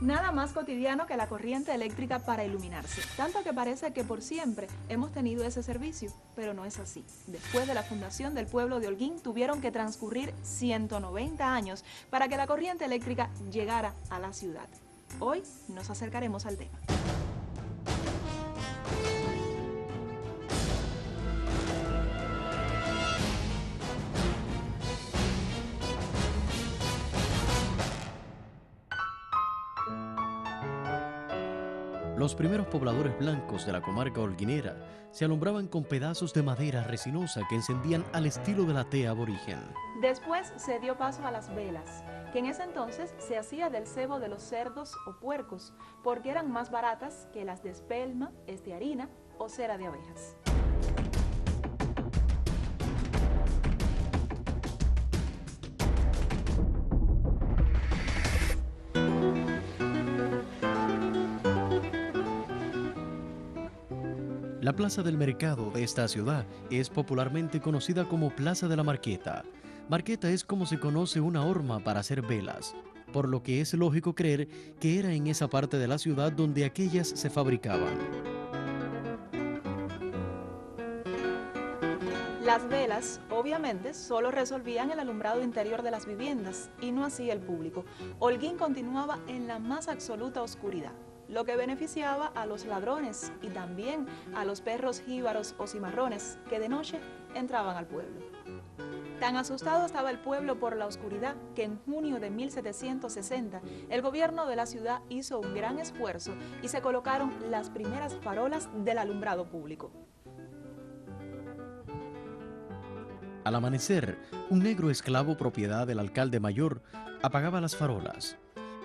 Nada más cotidiano que la corriente eléctrica para iluminarse, tanto que parece que por siempre hemos tenido ese servicio, pero no es así. Después de la fundación del pueblo de Holguín tuvieron que transcurrir 190 años para que la corriente eléctrica llegara a la ciudad. Hoy nos acercaremos al tema. Los primeros pobladores blancos de la comarca holguinera se alumbraban con pedazos de madera resinosa que encendían al estilo de la tea aborigen. Después se dio paso a las velas, que en ese entonces se hacía del sebo de los cerdos o puercos, porque eran más baratas que las de espelma, estearina o cera de abejas. La plaza del mercado de esta ciudad es popularmente conocida como Plaza de la Marqueta. Marqueta es como se conoce una horma para hacer velas, por lo que es lógico creer que era en esa parte de la ciudad donde aquellas se fabricaban. Las velas, obviamente, solo resolvían el alumbrado interior de las viviendas y no así el público. Holguín continuaba en la más absoluta oscuridad, lo que beneficiaba a los ladrones y también a los perros jíbaros o cimarrones que de noche entraban al pueblo. Tan asustado estaba el pueblo por la oscuridad que en junio de 1760 el gobierno de la ciudad hizo un gran esfuerzo y se colocaron las primeras farolas del alumbrado público. Al amanecer, un negro esclavo propiedad del alcalde mayor apagaba las farolas.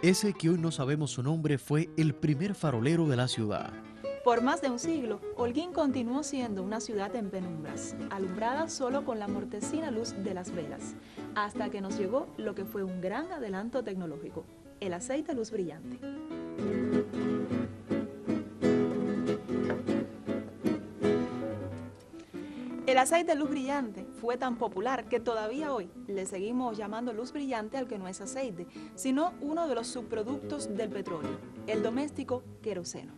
Ese que hoy no sabemos su nombre fue el primer farolero de la ciudad. Por más de un siglo, Holguín continuó siendo una ciudad en penumbras, alumbrada solo con la mortecina luz de las velas, hasta que nos llegó lo que fue un gran adelanto tecnológico, el aceite luz brillante. El aceite luz brillante fue tan popular que todavía hoy le seguimos llamando luz brillante al que no es aceite, sino uno de los subproductos del petróleo, el doméstico queroseno.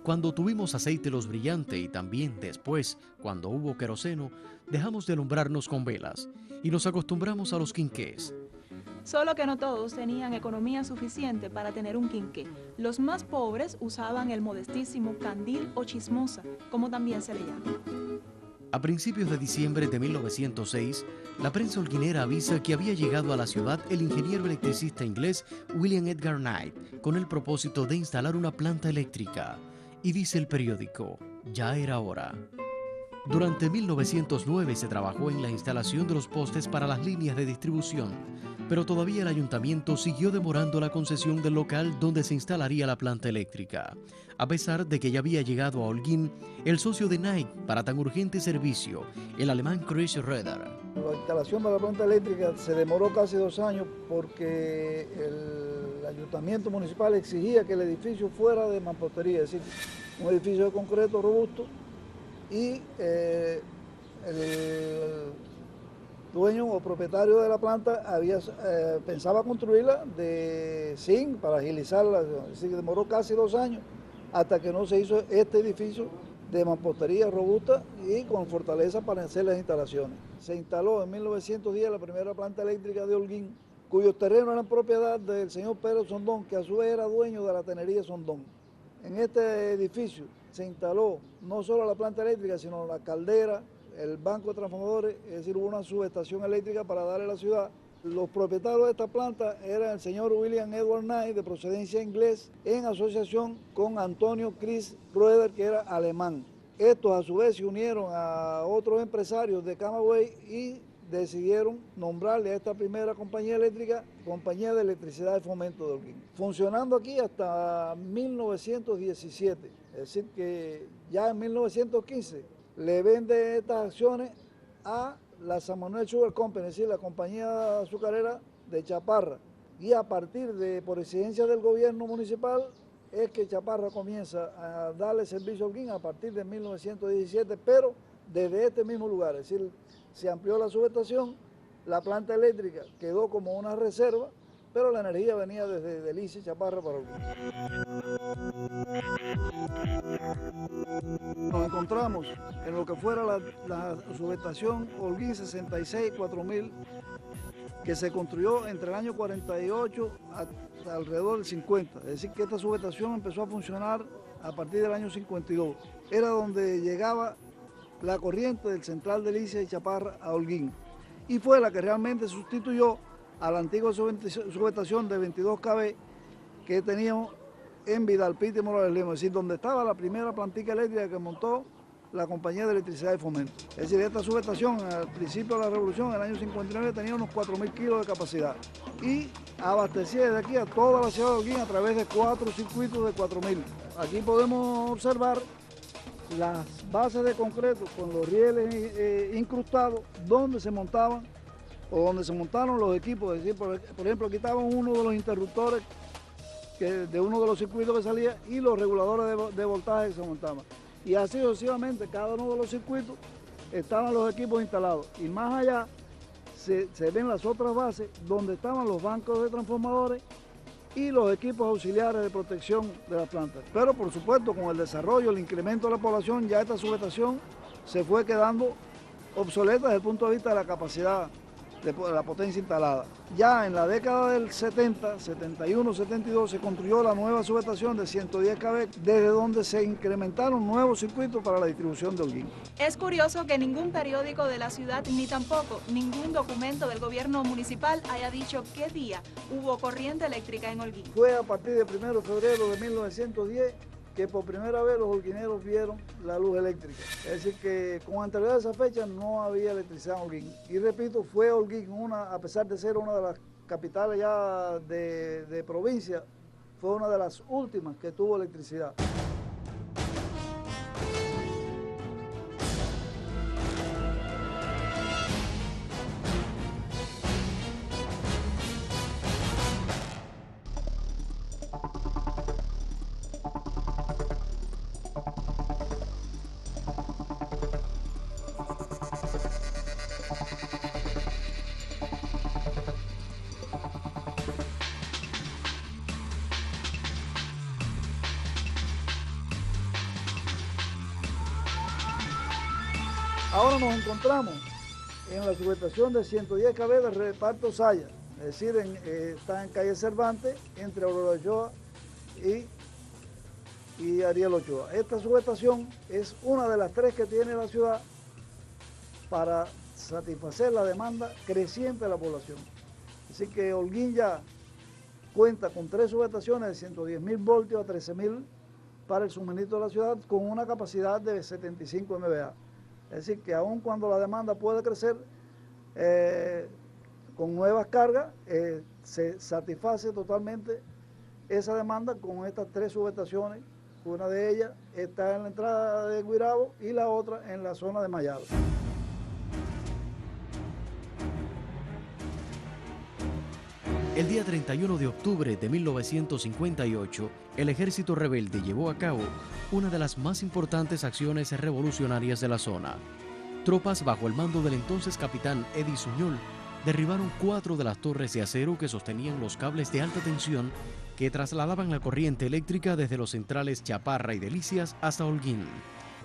Cuando tuvimos aceite luz brillante y también después, cuando hubo queroseno, dejamos de alumbrarnos con velas y nos acostumbramos a los quinqués. Solo que no todos tenían economía suficiente para tener un quinqué. Los más pobres usaban el modestísimo candil o chismosa, como también se le llama. A principios de diciembre de 1906, la prensa holguinera avisa que había llegado a la ciudad el ingeniero electricista inglés William Edgar Knight con el propósito de instalar una planta eléctrica. Y dice el periódico, ya era hora. Durante 1909 se trabajó en la instalación de los postes para las líneas de distribución, pero todavía el ayuntamiento siguió demorando la concesión del local donde se instalaría la planta eléctrica, a pesar de que ya había llegado a Holguín el socio de Nike para tan urgente servicio, el alemán Chris Roeder. La instalación de la planta eléctrica se demoró casi 2 años porque el ayuntamiento municipal exigía que el edificio fuera de mampostería, es decir, un edificio de concreto robusto, y el dueño o propietario de la planta pensaba construirla de zinc para agilizarla, así que demoró casi 2 años hasta que no se hizo este edificio de mampostería robusta y con fortaleza para hacer las instalaciones. Se instaló en 1910 la primera planta eléctrica de Holguín, cuyos terrenos eran propiedad del señor Pedro Sondón, que a su vez era dueño de la tenería Sondón. En este edificio se instaló no solo la planta eléctrica, sino la caldera, el banco de transformadores, es decir, hubo una subestación eléctrica para darle a la ciudad. Los propietarios de esta planta eran el señor William Edward Knight, de procedencia inglés, en asociación con Antonio Chris Roeder, que era alemán. Estos a su vez se unieron a otros empresarios de Camagüey y decidieron nombrarle a esta primera compañía eléctrica Compañía de Electricidad de Fomento de Holguín, funcionando aquí hasta 1917, es decir que ya en 1915 le vende estas acciones a la San Manuel Sugar Company, es decir, la compañía azucarera de Chaparra, y a partir de, por exigencia del gobierno municipal, es que Chaparra comienza a darle servicio a Holguín a partir de 1917, pero desde este mismo lugar, es decir, se amplió la subestación, la planta eléctrica quedó como una reserva pero la energía venía desde Delicias y Chaparra para Holguín. Nos encontramos en lo que fuera la subestación Holguín 66-4000, que se construyó entre el año 48 hasta alrededor del 50. Es decir, que esta subestación empezó a funcionar a partir del año 52. Era donde llegaba la corriente del Central Delicias y Chaparra a Holguín. Y fue la que realmente sustituyó a la antigua subestación de 22 kV que teníamos en Vidalpite y Morales Lemos, es decir, donde estaba la primera plantica eléctrica que montó la Compañía de Electricidad y Fomento. Es decir, esta subestación al principio de la revolución, en el año 59, tenía unos 4.000 kilos de capacidad y abastecía desde aquí a toda la ciudad de Holguín a través de 4 circuitos de 4.000. Aquí podemos observar las bases de concreto con los rieles incrustados donde se montaban o donde se montaron los equipos. Es decir, por ejemplo, quitaban uno de los interruptores de uno de los circuitos que salía y los reguladores de voltaje que se montaban. Y así sucesivamente, cada uno de los circuitos estaban los equipos instalados. Y más allá se ven las otras bases donde estaban los bancos de transformadores y los equipos auxiliares de protección de las plantas. Pero por supuesto, con el desarrollo, el incremento de la población, ya esta subestación se fue quedando obsoleta desde el punto de vista de la capacidad de la potencia instalada. Ya en la década del 70, 71, 72 se construyó la nueva subestación de 110 kV, desde donde se incrementaron nuevos circuitos para la distribución de Holguín. Es curioso que ningún periódico de la ciudad, ni tampoco ningún documento del gobierno municipal haya dicho qué día hubo corriente eléctrica en Holguín. Fue a partir del 1 de febrero de 1910 que por primera vez los holguineros vieron la luz eléctrica. Es decir, que con anterioridad a esa fecha no había electricidad en Holguín. Y repito, fue Holguín, a pesar de ser una de las capitales ya de provincia, fue una de las últimas que tuvo electricidad. Ahora nos encontramos en la subestación de 110 kV de reparto Saya, es decir, está en calle Cervantes, entre Aurora Ochoa y Ariel Ochoa. Esta subestación es una de las 3 que tiene la ciudad para satisfacer la demanda creciente de la población. Así que Holguín ya cuenta con 3 subestaciones de 110.000 voltios a 13.000 para el suministro de la ciudad, con una capacidad de 75 MVA. Es decir, que aun cuando la demanda puede crecer con nuevas cargas, se satisface totalmente esa demanda con estas 3 subestaciones. Una de ellas está en la entrada de Guirabo y la otra en la zona de Mayado. El día 31 de octubre de 1958, el ejército rebelde llevó a cabo una de las más importantes acciones revolucionarias de la zona. Tropas bajo el mando del entonces capitán Eddie Suñol derribaron 4 de las torres de acero que sostenían los cables de alta tensión que trasladaban la corriente eléctrica desde los centrales Chaparra y Delicias hasta Holguín.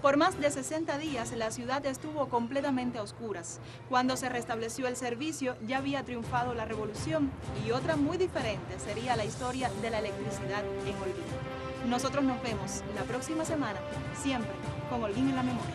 Por más de 60 días la ciudad estuvo completamente a oscuras. Cuando se restableció el servicio ya había triunfado la revolución y otra muy diferente sería la historia de la electricidad en Holguín. Nosotros nos vemos la próxima semana, siempre con Holguín en la memoria.